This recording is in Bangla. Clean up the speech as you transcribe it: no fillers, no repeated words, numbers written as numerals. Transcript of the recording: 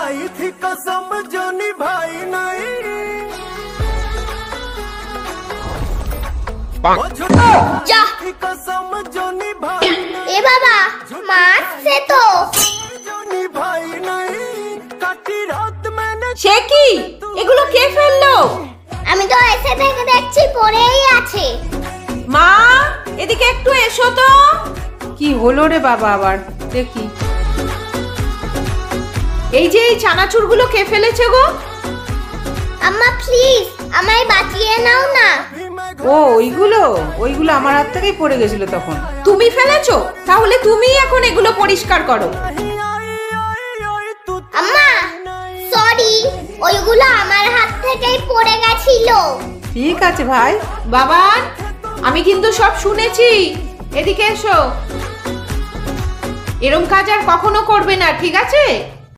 खाई थी कसम जो निभाई नहीं। जा कसम जो निभाई ए बाबा मारছে তো जो निभाई नहीं। काटी रात मैंने সে কি এগুলো কে ফেললো? আমি তো এসে থেকে দেখছি পড়েই আছে। মা এদিকে একটু এসো তো। কি হলো রে বাবা আবার দেখি। এই যে এই চানাচুরগুলো কে ফেলেছে গো? আম্মা প্লিজ আমায় বাঁচিয়ে নাও না। ও ওইগুলো আমার হাত থেকেই পড়ে গেছিল তখন। তুমি ফেলেছো? তাহলে তুমিই এখন এগুলো পরিষ্কার করো। আম্মা সরি ওইগুলো আমার হাত থেকেই পড়ে গেছিল। ঠিক আছে ভাই। বাবান আমি কিন্তু সব শুনেছি, এদিকে এসো। এরম কাজ আর কখনো করবে না, ঠিক আছে?